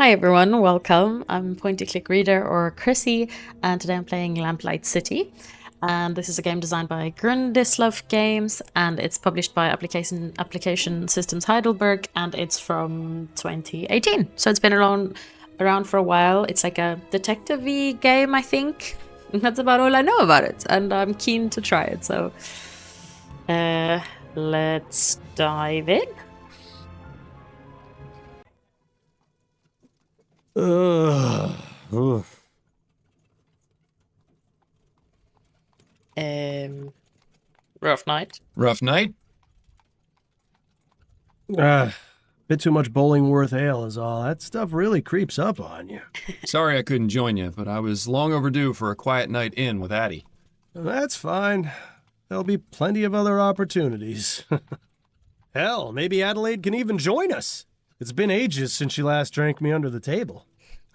Hi everyone, welcome. I'm Point and Click Reader or Chrissy, and today I'm playing Lamplight City. And this is a game designed by Grundislav Games, and it's published by Application Systems Heidelberg, and it's from 2018. So it's been around for a while. It's like a detective-y game, I think. That's about all I know about it, and I'm keen to try it. So let's dive in. Ugh. Rough night. Rough night? Bit too much Bollingworth ale is all. That stuff really creeps up on you. Sorry I couldn't join you, but I was long overdue for a quiet night in with Addie. That's fine. There'll be plenty of other opportunities. Hell, maybe Adelaide can even join us. It's been ages since she last drank me under the table.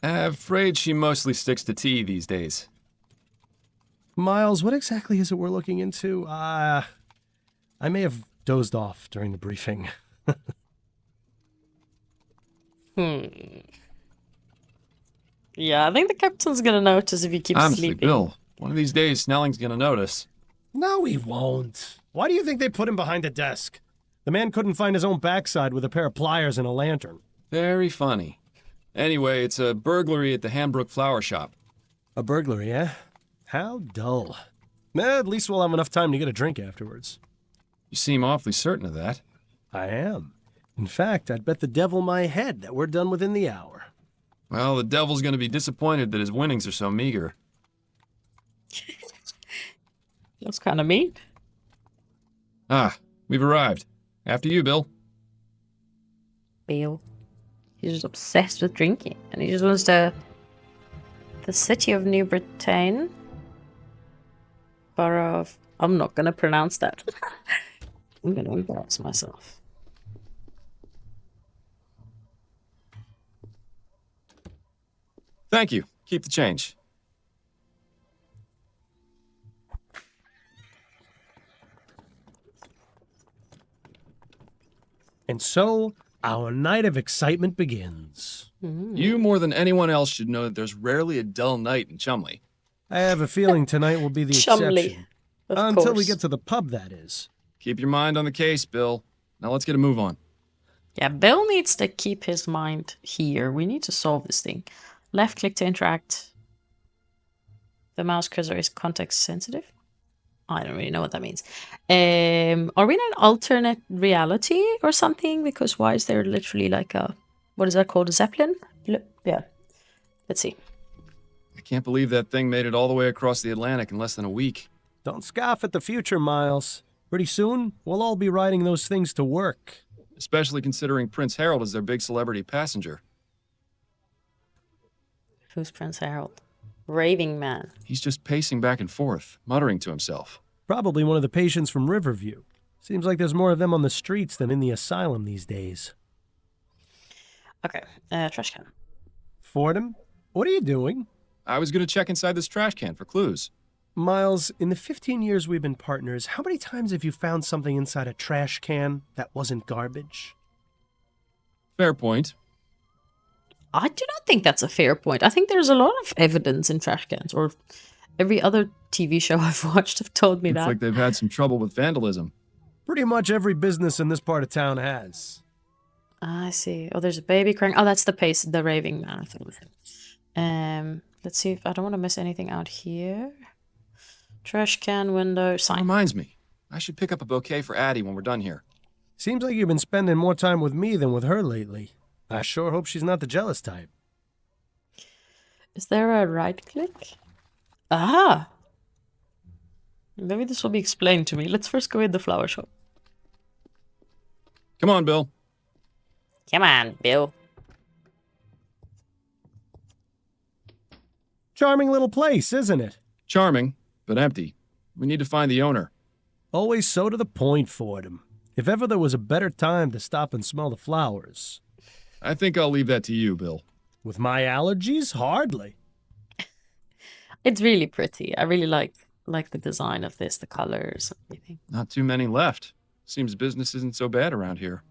Afraid she mostly sticks to tea these days. Miles, what exactly is it we're looking into? I may have dozed off during the briefing. Yeah, I think the captain's gonna notice if you keep Honestly, sleeping. Bill, one of these days Snelling's gonna notice. No, he won't. Why do you think they put him behind a desk? The man couldn't find his own backside with a pair of pliers and a lantern. Very funny. Anyway, it's a burglary at the Hambrook Flower Shop. A burglary, eh? How dull. At least we'll have enough time to get a drink afterwards. You seem awfully certain of that. I am. In fact, I'd bet the devil my head that we're done within the hour. Well, the devil's gonna be disappointed that his winnings are so meager. That's kind of mean. Ah, we've arrived. After you, Bill. Bill. He's just obsessed with drinking, and he just wants the city of New Britain. Borough of... I'm not gonna pronounce that. I'm gonna embarrass myself. Thank you. Keep the change. And so, our night of excitement begins. You more than anyone else should know that there's rarely a dull night in Chumley. I have a feeling tonight will be the Chumley, exception. of Until we course. get to the pub, that is. Keep your mind on the case, Bill. Now let's get a move on. Yeah, Bill needs to keep his mind here. We need to solve this thing. Left click to interact. The mouse cursor is context sensitive. I don't really know what that means. Are we in an alternate reality or something? Because why is there literally like a... What is that called? A Zeppelin? Yeah. Let's see. I can't believe that thing made it all the way across the Atlantic in less than a week. Don't scoff at the future, Miles. Pretty soon, we'll all be riding those things to work. Especially considering Prince Harold is their big celebrity passenger. Who's Prince Harold? Raving man. He's just pacing back and forth, muttering to himself. Probably one of the patients from Riverview. Seems like there's more of them on the streets than in the asylum these days. Okay, trash can. Fordham, what are you doing? I was going to check inside this trash can for clues. Miles, in the 15 years we've been partners, how many times have you found something inside a trash can that wasn't garbage? Fair point. I do not think that's a fair point. I think there's a lot of evidence in trash cans, or every other TV show I've watched have told me Looks that. like they've had some trouble with vandalism. Pretty much every business in this part of town has. I see. Oh, there's a baby crying. Oh, that's the raving man. I thought it was him. Let's see if I don't want to miss anything out here. Trash can, window, That sign. reminds me. I should pick up a bouquet for Addie when we're done here. Seems like you've been spending more time with me than with her lately. I sure hope she's not the jealous type. Is there a right click? Ah! Maybe this will be explained to me. Let's first go in the flower shop. Come on, Bill. Come on, Bill. Charming little place, isn't it? Charming, but empty. We need to find the owner. Always so to the point, Fordham. If ever there was a better time to stop and smell the flowers. I think I'll leave that to you, Bill. With my allergies? Hardly. It's really pretty. I really like the design of this, the colors, everything. Not too many left. Seems business isn't so bad around here.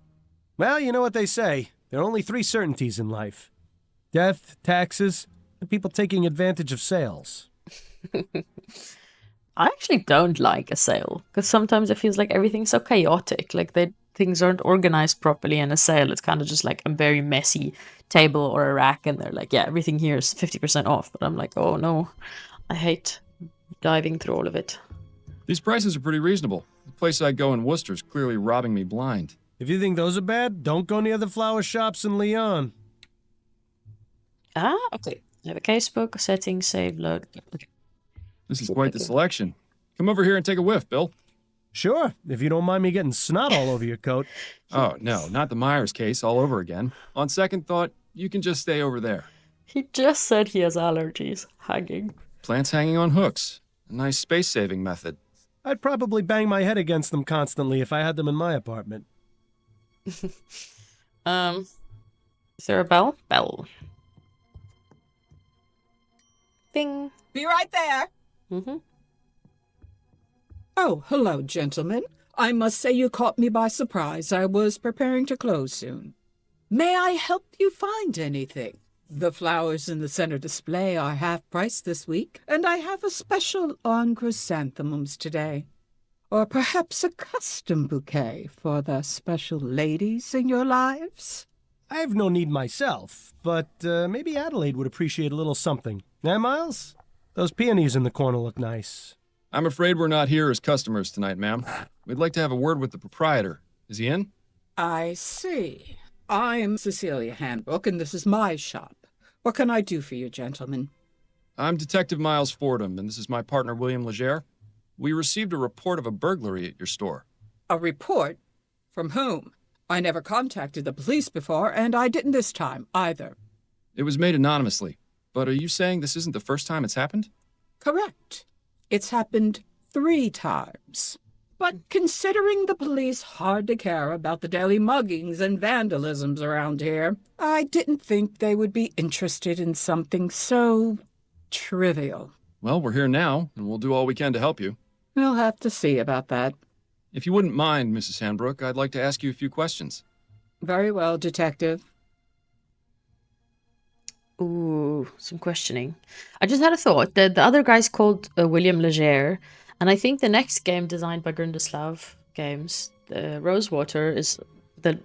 Well, you know what they say. There are only 3 certainties in life. Death, taxes, and people taking advantage of sales. I actually don't like a sale because sometimes it feels like everything's so chaotic. Like things aren't organized properly in a sale. It's kind of just like a very messy table or a rack, and they're like, yeah, everything here is 50% off. But I'm like, oh no, I hate diving through all of it. These prices are pretty reasonable. The place I go in Worcester's clearly robbing me blind. If you think those are bad, don't go near the flower shops in Lyon. Ah, okay. I have a casebook, settings, save, load. Okay. This is quite the selection. Come over here and take a whiff, Bill. Sure, if you don't mind me getting snot all over your coat. Oh, no, not the Myers case all over again. On second thought, you can just stay over there. He just said he has allergies. Hanging. Plants hanging on hooks. A nice space-saving method. I'd probably bang my head against them constantly if I had them in my apartment. Is there a bell? Bell. Bing. Be right there. Mm-hmm. Oh, hello, gentlemen. I must say you caught me by surprise. I was preparing to close soon. May I help you find anything? The flowers in the center display are half price this week, and I have a special on chrysanthemums today. Or perhaps a custom bouquet for the special ladies in your lives? I have no need myself, but maybe Adelaide would appreciate a little something. Eh, Miles? Those peonies in the corner look nice. I'm afraid we're not here as customers tonight, ma'am. We'd like to have a word with the proprietor. Is he in? I see. I'm Cecilia Handbook, and this is my shop. What can I do for you, gentlemen? I'm Detective Miles Fordham, and this is my partner, William Legere. We received a report of a burglary at your store. A report? From whom? I never contacted the police before, and I didn't this time, either. It was made anonymously. But are you saying this isn't the first time it's happened? Correct. It's happened 3 times. But considering the police hardly care about the daily muggings and vandalisms around here, I didn't think they would be interested in something so trivial. Well, we're here now, and we'll do all we can to help you. We'll have to see about that. If you wouldn't mind, Mrs. Handbrook, I'd like to ask you a few questions. Very well, Detective. Ooh, some questioning. I just had a thought. The other guy's called William Legere, and I think the next game designed by Grundislav Games, the Rosewater, is the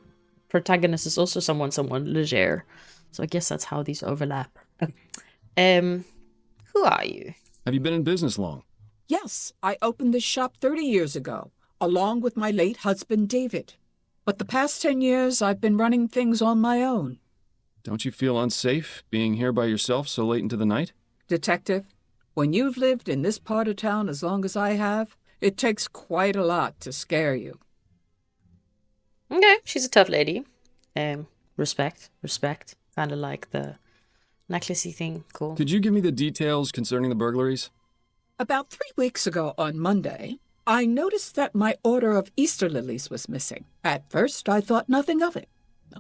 protagonist is also someone Legere. So I guess that's how these overlap. Okay. Who are you? Have you been in business long? Yes, I opened this shop 30 years ago, along with my late husband, David. But the past 10 years, I've been running things on my own. Don't you feel unsafe being here by yourself so late into the night? Detective, when you've lived in this part of town as long as I have, it takes quite a lot to scare you. Okay, she's a tough lady. Respect. Kind of like the necklacey thing. Cool. Could you give me the details concerning the burglaries? About 3 weeks ago on Monday, I noticed that my order of Easter lilies was missing. At first, I thought nothing of it.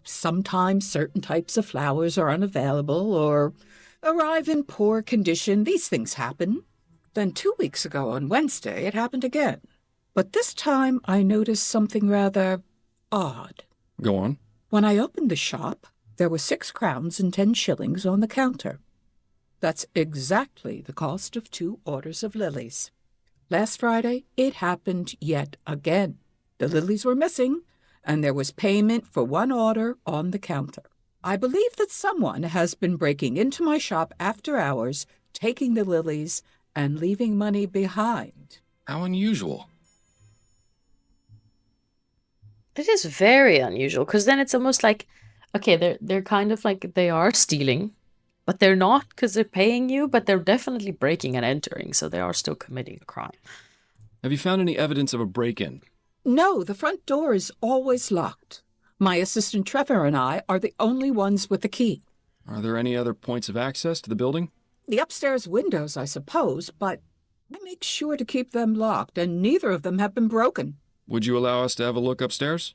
Sometimes certain types of flowers are unavailable or arrive in poor condition. These things happen. Then 2 weeks ago on Wednesday, it happened again. But this time, I noticed something rather odd. Go on. When I opened the shop, there were 6 crowns and 10 shillings on the counter. That's exactly the cost of 2 orders of lilies. Last Friday, it happened yet again. The lilies were missing, and there was payment for 1 order on the counter. I believe that someone has been breaking into my shop after hours, taking the lilies, and leaving money behind. How unusual. It is very unusual, because then it's almost like, okay, they're kind of like they are stealing, but they're not because they're paying you, but they're definitely breaking and entering, so they are still committing a crime. Have you found any evidence of a break-in? No, the front door is always locked. My assistant Trevor and I are the only ones with the key. Are there any other points of access to the building? The upstairs windows, I suppose, but I make sure to keep them locked, and neither of them have been broken. Would you allow us to have a look upstairs?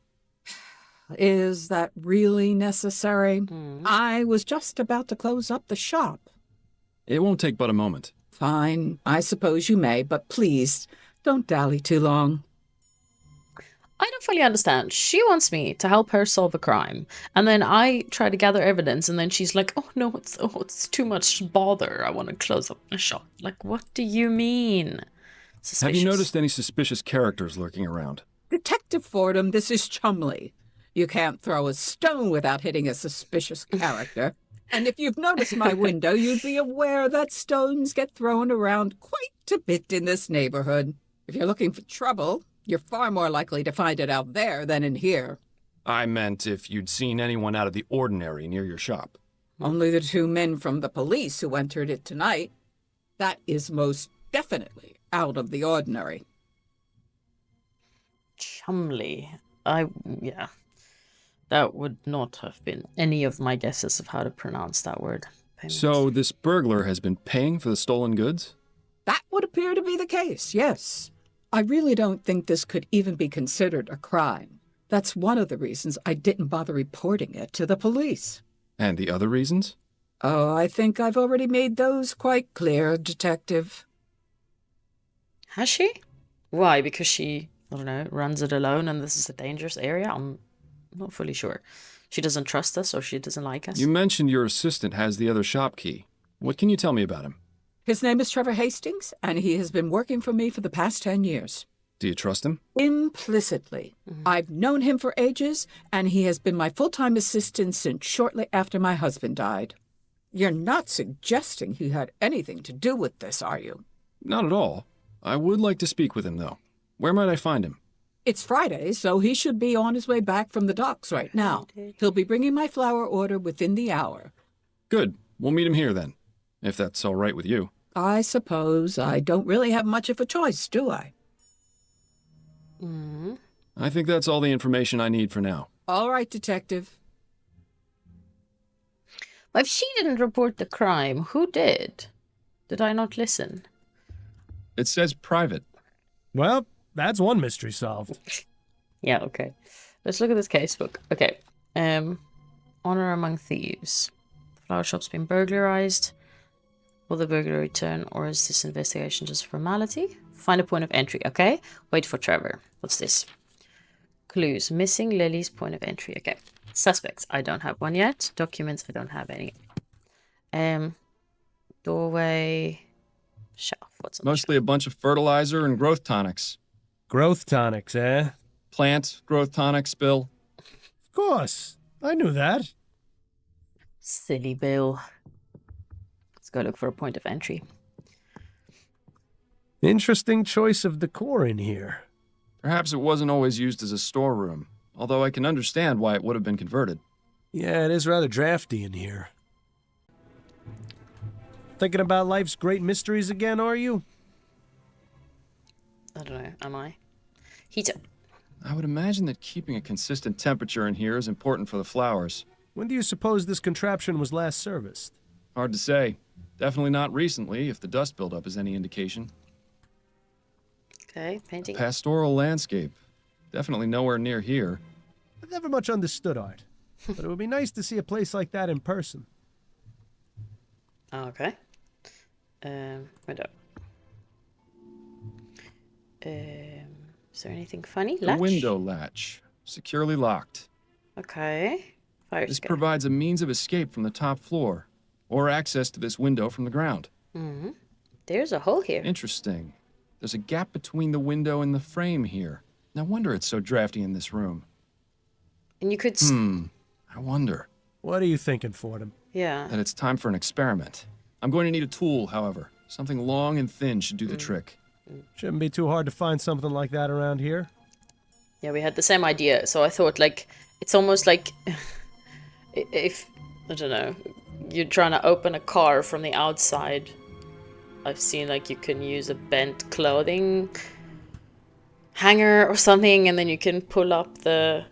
Is that really necessary? I was just about to close up the shop. It won't take but a moment. Fine, I suppose you may, but please, don't dally too long. I don't fully understand. She wants me to help her solve a crime, and then I try to gather evidence, and then she's like, "Oh no, it's too much bother. I want to close up the shop." Like, what do you mean? Suspicious. Have you noticed any suspicious characters lurking around? Detective Fordham, this is Chumley. You can't throw a stone without hitting a suspicious character. And if you've noticed my window, you'd be aware that stones get thrown around quite a bit in this neighborhood. If you're looking for trouble, you're far more likely to find it out there than in here. I meant if you'd seen anyone out of the ordinary near your shop. Only the 2 men from the police who entered it tonight. That is most definitely out of the ordinary. Chumley. Yeah. That would not have been any of my guesses of how to pronounce that word. Payment. So this burglar has been paying for the stolen goods? That would appear to be the case, yes. I really don't think this could even be considered a crime. That's one of the reasons I didn't bother reporting it to the police. And the other reasons? Oh, I think I've already made those quite clear, Detective. Has she? Why? Because she, I don't know, runs it alone and this is a dangerous area? I'm not fully sure. She doesn't trust us or she doesn't like us? You mentioned your assistant has the other shop key. What can you tell me about him? His name is Trevor Hastings, and he has been working for me for the past 10 years. Do you trust him? Implicitly. I've known him for ages, and he has been my full-time assistant since shortly after my husband died. You're not suggesting he had anything to do with this, are you? Not at all. I would like to speak with him, though. Where might I find him? It's Friday, so he should be on his way back from the docks right now. He'll be bringing my flower order within the hour. Good. We'll meet him here, then. If that's all right with you. I suppose I don't really have much of a choice, do I? I think that's all the information I need for now. All right, Detective. If she didn't report the crime, who did? Did I not listen? It says private. Well, that's one mystery solved. Yeah, okay. Let's look at this casebook. Okay. Honor among thieves. The flower shop's been burglarized. Will the burglar return, or is this investigation just formality? Find a point of entry, okay? Wait for Trevor. What's this? Clues. Missing Lily's point of entry. Okay. Suspects. I don't have one yet. Documents. I don't have any. Doorway. Shelf. What's on Mostly a bunch of fertilizer and growth tonics. Growth tonics, eh? Plant growth tonics, Bill. Of course. I knew that. Silly Bill. Let's go look for a point of entry. Interesting choice of decor in here. Perhaps it wasn't always used as a storeroom, although I can understand why it would have been converted. Yeah, it is rather drafty in here. Thinking about life's great mysteries again, are you? I don't know. Am I? Heater. I would imagine that keeping a consistent temperature in here is important for the flowers. When do you suppose this contraption was last serviced? Hard to say. Definitely not recently, if the dust buildup is any indication. Okay, painting. Pastoral landscape. Definitely nowhere near here. I've never much understood art, but it would be nice to see a place like that in person. Okay. Window. Is there anything funny? The Latch? window latch. Securely locked. Okay. Fire This escape. provides a means of escape from the top floor, or access to this window from the ground. There's a hole here. Interesting. There's a gap between the window and the frame here. No wonder it's so drafty in this room. And you could... I wonder What are you thinking, Fordham? Yeah. that it's time for an experiment. I'm going to need a tool, however. Something long and thin should do the trick. Shouldn't be too hard to find something like that around here. Yeah, we had the same idea. So I thought, like, it's almost like... if, I don't know, you're trying to open a car from the outside... I've seen, like, you can use a bent clothing hanger or something, and then you can pull up the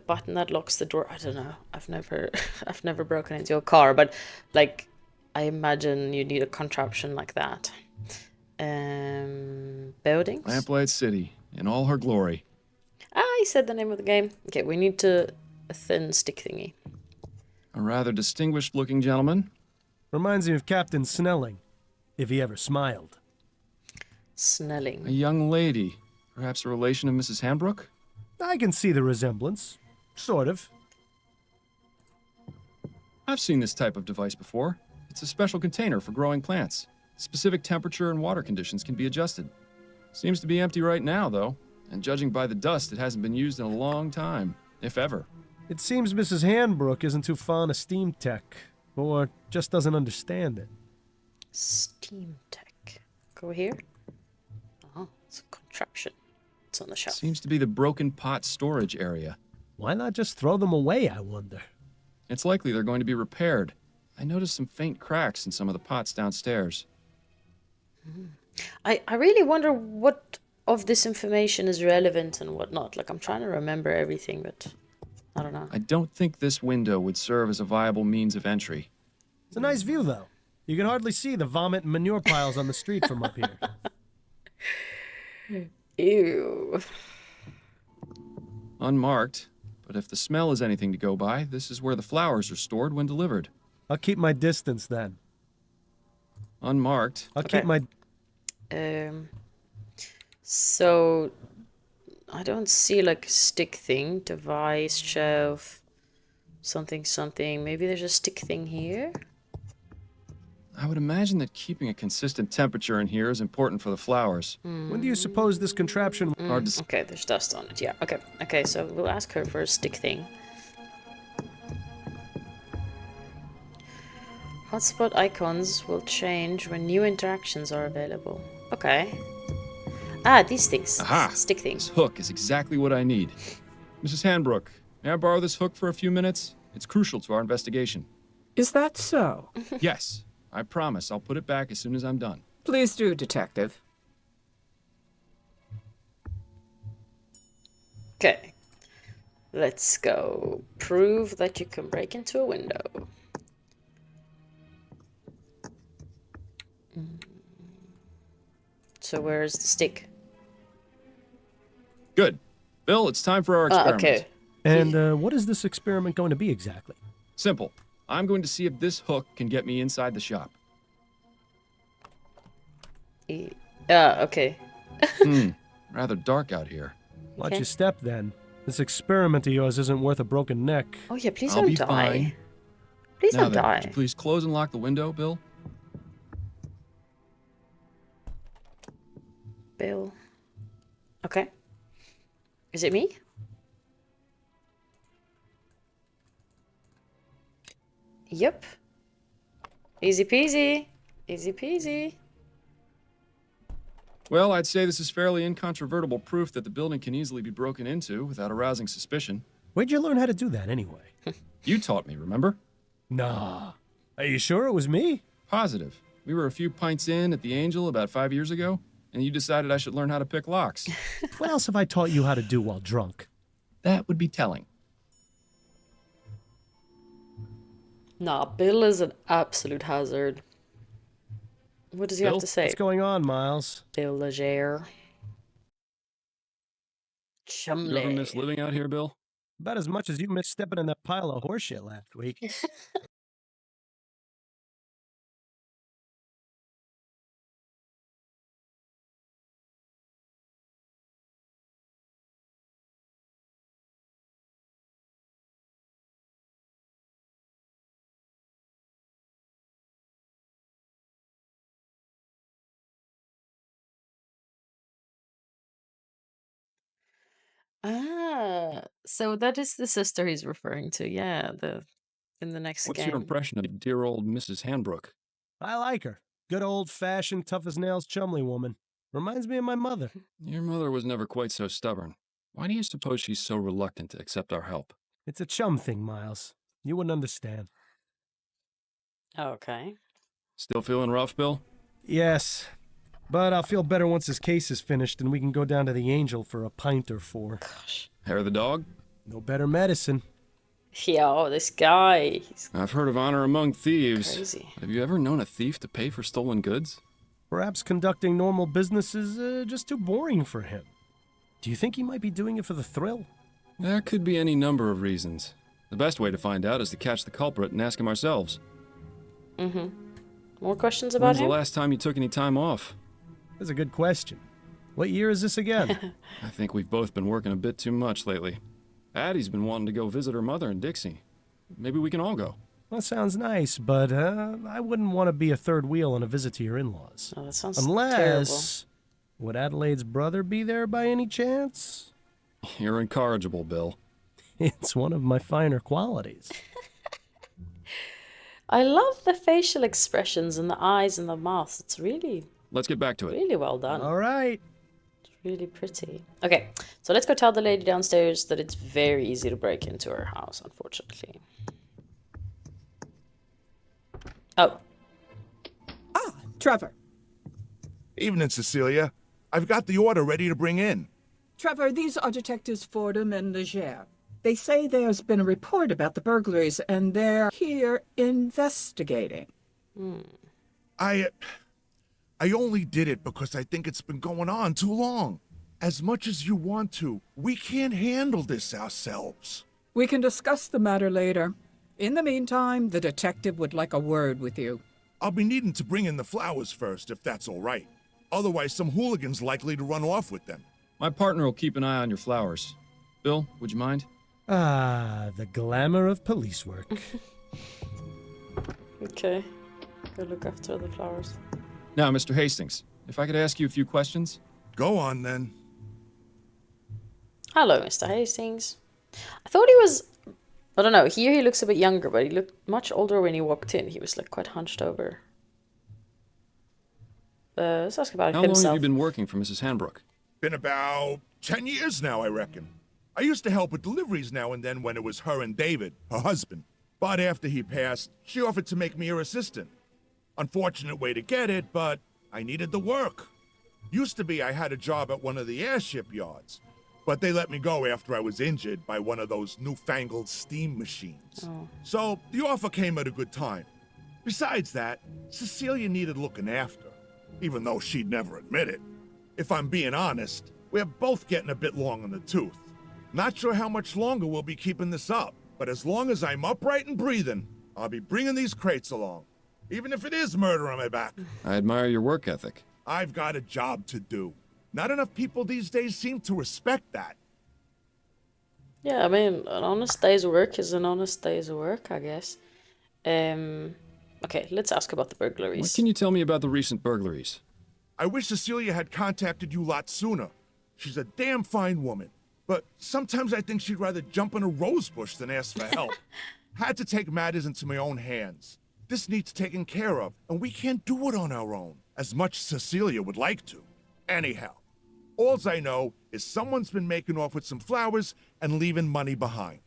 button that locks the door. I don't know. I've never broken into a car, but, like, I imagine you need a contraption like that. Buildings? Lamplight City, in all her glory. I said the name of the game. Okay, we need a thin stick thingy. A rather distinguished-looking gentleman. Reminds me of Captain Snelling, if he ever smiled. A Snelling. young lady. Perhaps a relation of Mrs. Hambrook? I can see the resemblance. Sort of. I've seen this type of device before. It's a special container for growing plants. Specific temperature and water conditions can be adjusted. Seems to be empty right now, though. And judging by the dust, it hasn't been used in a long time, if ever. It seems Mrs. Handbrook isn't too fond of steam tech, or just doesn't understand it. Steam tech. Go here. Oh, it's a contraption. It's on the shelf. Seems to be the broken pot storage area. Why not just throw them away, I wonder? It's likely they're going to be repaired. I noticed some faint cracks in some of the pots downstairs. I really wonder what of this information is relevant and what not. Like, I'm trying to remember everything, but I don't know. I don't think this window would serve as a viable means of entry. It's a nice view, though. You can hardly see the vomit and manure piles on the street from up here. Ew. Unmarked, but if the smell is anything to go by, this is where the flowers are stored when delivered. I'll keep my distance, then. Unmarked. I'll keep my... So I don't see like stick thing, device, shelf, something. Maybe there's a stick thing here. I would imagine that keeping a consistent temperature in here is important for the flowers. When do you suppose this contraption... Okay, there's dust on it. Yeah, okay, so we'll ask her for a stick thing. Hotspot icons will change when new interactions are available. Okay. Ah, these things. Aha! Stick This things. hook is exactly what I need. Mrs. Handbrook, may I borrow this hook for a few minutes? It's crucial to our investigation. Is that so? Yes, I promise I'll put it back as soon as I'm done. Please do, Detective. Okay. Let's go. Prove that you can break into a window. So where's the stick? Good. Bill, it's time for our experiment. Okay. And what is this experiment going to be exactly? Simple. I'm going to see if this hook can get me inside the shop. Okay. Rather dark out here. Watch Okay. your step, then. This experiment of yours isn't worth a broken neck. Oh yeah, please I'll don't be die. fine. Please Now don't then, die. could you please close and lock the window, Bill? Bill. Okay. Is it me? Yep. Easy peasy. Easy peasy. Well, I'd say this is fairly incontrovertible proof that the building can easily be broken into without arousing suspicion. Where'd you learn how to do that, anyway? You taught me, remember? Nah. Are you sure it was me? Positive. We were a few pints in at the Angel about 5 years ago, and you decided I should learn how to pick locks. What else have I taught you how to do while drunk? That would be telling. Nah, Bill is an absolute hazard. What does he have Bill? to say? What's going on, Miles? Bill Leger. You ever miss Chumley. living out here, Bill? About as much as you missed stepping in that pile of horseshit last week. So that is the sister he's referring to. Yeah, in the next What's game. your impression of dear old Mrs. Handbrook? I like her. Good old-fashioned, tough-as-nails Chumley woman. Reminds me of my mother. Your mother was never quite so stubborn. Why do you suppose she's so reluctant to accept our help? It's a chum thing, Miles. You wouldn't understand. Okay. Still feeling rough, Bill? Yes, but I'll feel better once his case is finished and we can go down to the Angel for a pint or four. Gosh. Hair of the dog? No better medicine. Yo, this guy. He's I've heard of honor among thieves. crazy. Have you ever known a thief to pay for stolen goods? Perhaps conducting normal business is just too boring for him. Do you think he might be doing it for the thrill? There could be any number of reasons. The best way to find out is to catch the culprit and ask him ourselves. More questions about When's him? the last time you took any time off? That's a good question. What year is this again? I think we've both been working a bit too much lately. Addie's been wanting to go visit her mother in Dixie. Maybe we can all go. That sounds nice, but I wouldn't want to be a third wheel on a visit to your in-laws. Oh, that sounds Unless... Would Adelaide's brother be there by any chance? You're incorrigible, Bill. It's one of my finer qualities. I love the facial expressions and the eyes and the mouth. It's really, Let's get back to it. really well done. All right. It's really pretty. Okay, so let's go tell the lady downstairs that it's very easy to break into her house, unfortunately. Oh, Ah, Trevor. Evening, Cecilia. I've got the order ready to bring in. Trevor, these are Detectives Fordham and Leger. They say there's been a report about the burglaries, and they're here investigating. I only did it because I think it's been going on too long. As much as you want to, we can't handle this ourselves. We can discuss the matter later. In the meantime, the detective would like a word with you. I'll be needing to bring in the flowers first, if that's all right. Otherwise, some hooligan's likely to run off with them. My partner will keep an eye on your flowers. Bill, would you mind? Ah, the glamour of police work. okay. Go look after the flowers. Now, Mr. Hastings, if I could ask you a few questions? Go on, then. Hello, Mr. Hastings. I thought he was... I don't know, here he looks a bit younger, but he looked much older when he walked in. He was like quite hunched over. Let's ask about How long himself. have you been working for Mrs. Hanbrook? Been about 10 years now, I reckon. I used to help with deliveries now and then when it was her and David, her husband. But after he passed, she offered to make me her assistant. Unfortunate way to get it, but I needed the work. Used to be I had a job at one of the airship yards, but they let me go after I was injured by one of those newfangled steam machines. So the offer came at a good time. Besides that, Cecilia needed looking after, even though she'd never admit it. If I'm being honest, we're both getting a bit long in the tooth. Not sure how much longer we'll be keeping this up, but as long as I'm upright and breathing, I'll be bringing these crates along, even if it is murder on my back. I admire your work ethic. I've got a job to do. Not enough people these days seem to respect that. Yeah, I mean, an honest day's work is an honest day's work, I guess. Okay, let's ask about the burglaries. What can you tell me about the recent burglaries? I wish Cecilia had contacted you lots sooner. She's a damn fine woman. But sometimes I think she'd rather jump in a rose bush than ask for help. Had to take matters into my own hands. This needs taken care of, and we can't do it on our own, as much as Cecilia would like to. Anyhow, alls I know is someone's been making off with some flowers and leaving money behind.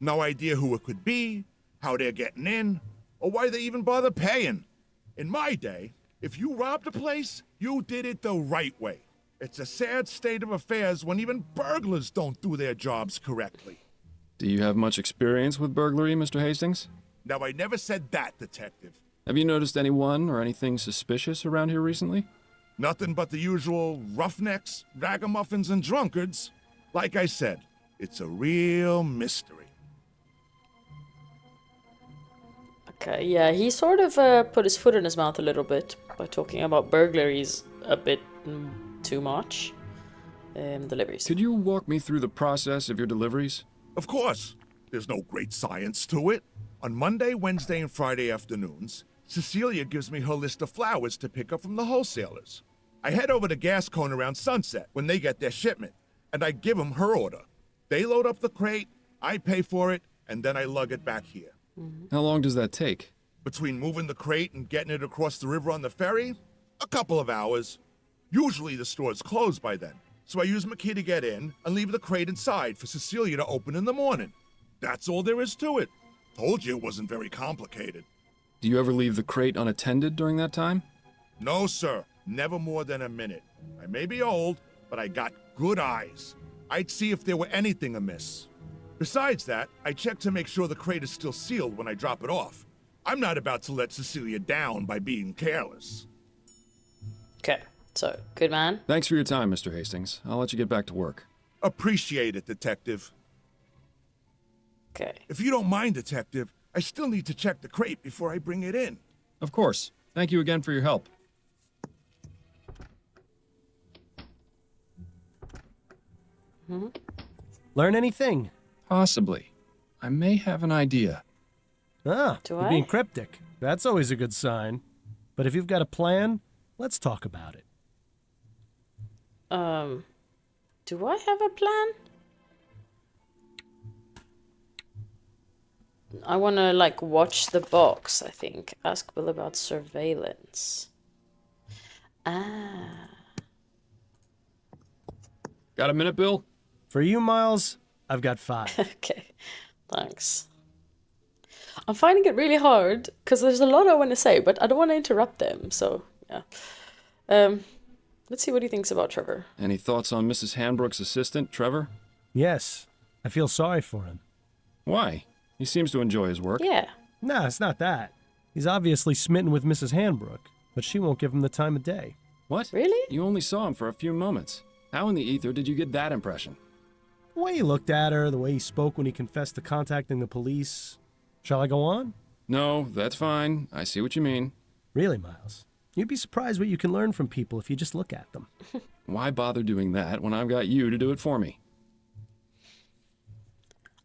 No idea who it could be, how they're getting in, or why they even bother paying. In my day, if you robbed a place, you did it the right way. It's a sad state of affairs when even burglars don't do their jobs correctly. Do you have much experience with burglary, Mr. Hastings? Now, I never said that, Detective. Have you noticed anyone or anything suspicious around here recently? Nothing but the usual roughnecks, ragamuffins, and drunkards. Like I said, it's a real mystery. Okay, yeah, he sort of put his foot in his mouth a little bit by talking about burglaries a bit too much. Deliveries. Could you walk me through the process of your deliveries? Of course, there's no great science to it. On Monday, Wednesday, and Friday afternoons, Cecilia gives me her list of flowers to pick up from the wholesalers. I head over to Gascon around sunset when they get their shipment, and I give them her order. They load up the crate, I pay for it, and then I lug it back here. How long does that take? Between moving the crate and getting it across the river on the ferry, a couple of hours. Usually the store's closed by then, so I use my key to get in and leave the crate inside for Cecilia to open in the morning. That's all there is to it. Told you it wasn't very complicated. Do you ever leave the crate unattended during that time? No, sir. Never more than a minute. I may be old, but I got good eyes. I'd see if there were anything amiss. Besides that, I check to make sure the crate is still sealed when I drop it off. I'm not about to let Cecilia down by being careless. Okay, so, good man. Thanks for your time, Mr. Hastings. I'll let you get back to work. Appreciate it, Detective. Okay. If you don't mind, Detective, I still need to check the crate before I bring it in. Of course. Thank you again for your help. Learn anything? Possibly. I may have an idea. Ah, Do you're I? being cryptic. That's always a good sign. But if you've got a plan, let's talk about it. Do I have a plan? I want to, like, watch the box, I think. Ask Bill about surveillance. Ah. Got a minute, Bill? For you, Miles, I've got 5. Okay, thanks. I'm finding it really hard because there's a lot I want to say, but I don't want to interrupt them. So yeah, let's see what he thinks about Trevor. Any thoughts on Mrs. Hanbrook's assistant, Trevor? Yes, I feel sorry for him. Why? He seems to enjoy his work. Yeah, Nah, it's not that. He's obviously smitten with Mrs. Hanbrook, but she won't give him the time of day. What? really? You only saw him for a few moments. How in the ether did you get that impression? The way he looked at her, the way he spoke when he confessed to contacting the police. Shall I go on? No, that's fine. I see what you mean. Really, Miles? You'd be surprised what you can learn from people if you just look at them. Why bother doing that when I've got you to do it for me?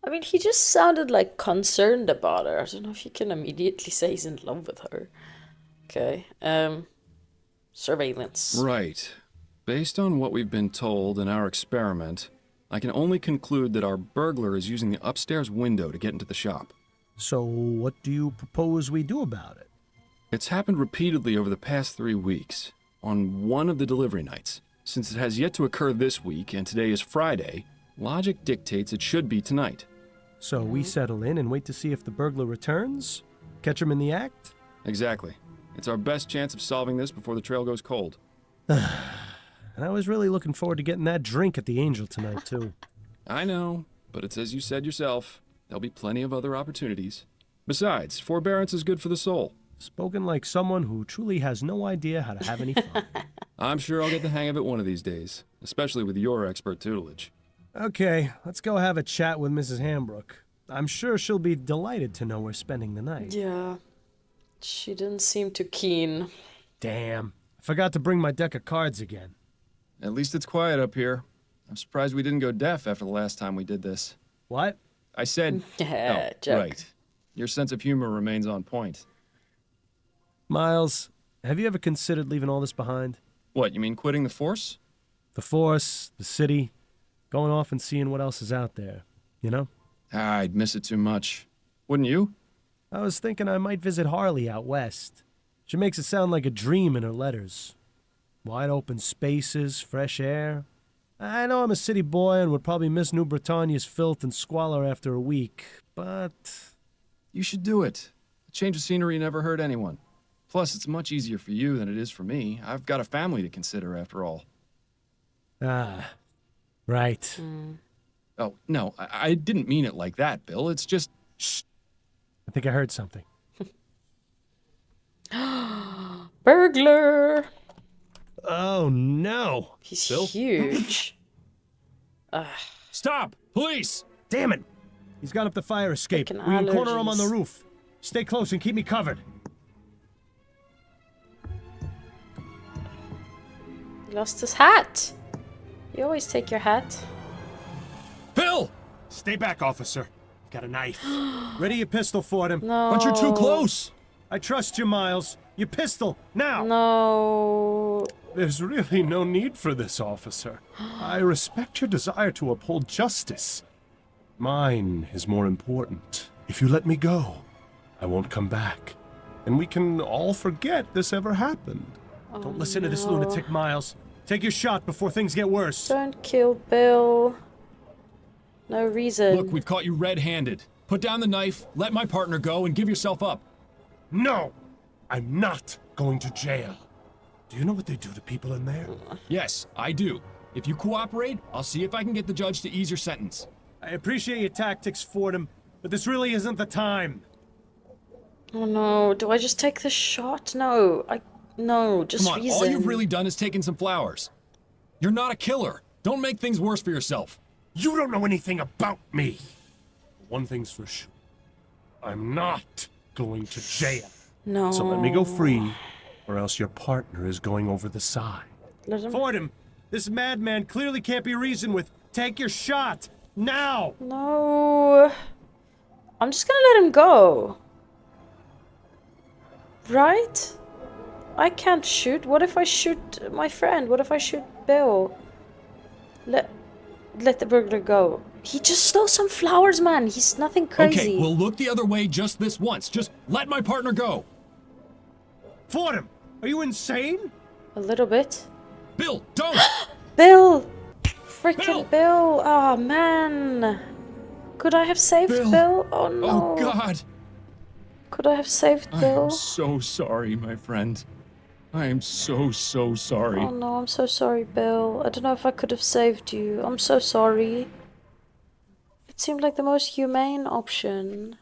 I mean, he just sounded like concerned about her. I don't know if you can immediately say he's in love with her. Okay. Surveillance. Right. Based on what we've been told in our experiment, I can only conclude that our burglar is using the upstairs window to get into the shop. So what do you propose we do about it? It's happened repeatedly over the past 3 weeks, on one of the delivery nights. Since it has yet to occur this week, and today is Friday, logic dictates it should be tonight. So we settle in and wait to see if the burglar returns? Catch him in the act? Exactly. It's our best chance of solving this before the trail goes cold. And I was really looking forward to getting that drink at the Angel tonight, too. I know, but it's as you said yourself. There'll be plenty of other opportunities. Besides, forbearance is good for the soul. Spoken like someone who truly has no idea how to have any fun. I'm sure I'll get the hang of it one of these days, especially with your expert tutelage. Okay, let's go have a chat with Mrs. Hanbrook. I'm sure she'll be delighted to know we're spending the night. Yeah. She didn't seem too keen. Damn, I forgot to bring my deck of cards again. At least it's quiet up here. I'm surprised we didn't go deaf after the last time we did this. What? I said... Yeah, oh, joke. right. Your sense of humor remains on point. Miles, have you ever considered leaving all this behind? What, you mean quitting the force? The force, the city, going off and seeing what else is out there, you know? I'd miss it too much. Wouldn't you? I was thinking I might visit Harley out west. She makes it sound like a dream in her letters. Wide open spaces, fresh air. I know I'm a city boy and would probably miss New Britannia's filth and squalor after a week, but... You should do it. A change of scenery never hurt anyone. Plus, it's much easier for you than it is for me. I've got a family to consider, after all. Ah, right. Oh, no, I didn't mean it like that, Bill. It's just... Shh. I think I heard something. Burglar! Oh, no. He's Bill? huge. Stop! Police! Damn it. He's gone up the fire escape. We Freaking can corner him on the allergies. roof. Stay close and keep me covered. He lost his hat. You always take your hat. Bill! Stay back, officer. Got a knife. Ready your pistol for him. No. But you're too close! I trust you, Miles. Your pistol, now! No. There's really no need for this, officer. I respect your desire to uphold justice. Mine is more important. If you let me go, I won't come back. And we can all forget this ever happened. Don't listen to this lunatic, Miles. Take your shot before things get worse. Don't kill Bill. No reason. Look, we've caught you red-handed. Put down the knife, let my partner go, and give yourself up. No! I'm not going to jail. Do you know what they do to people in there? Yes, I do. If you cooperate, I'll see if I can get the judge to ease your sentence. I appreciate your tactics, Fordham, but this really isn't the time. Oh no, do I just take the shot? No, no, just Come on, reason. all you've really done is taken some flowers. You're not a killer. Don't make things worse for yourself. You don't know anything about me. One thing's for sure. I'm not going to jail. No. So let me go free, or else your partner is going over the side. Let him... Fordham, this madman clearly can't be reasoned with. Take your shot! Now! No. I'm just gonna let him go. Right? I can't shoot. What if I shoot my friend? What if I shoot Bill? Let the burglar go. He just stole some flowers, man. He's nothing crazy. Okay, we'll look the other way just this once. Just let my partner go. Fordham! Are you insane? A little bit. Bill, don't! Bill! Freaking Bill! Bill! Oh, man. Could I have saved Bill? Oh, no. Oh, God! Could I have saved Bill? I'm so sorry, my friend. I am so sorry. Oh, no, I'm so sorry, Bill. I don't know if I could have saved you. I'm so sorry. It seemed like the most humane option.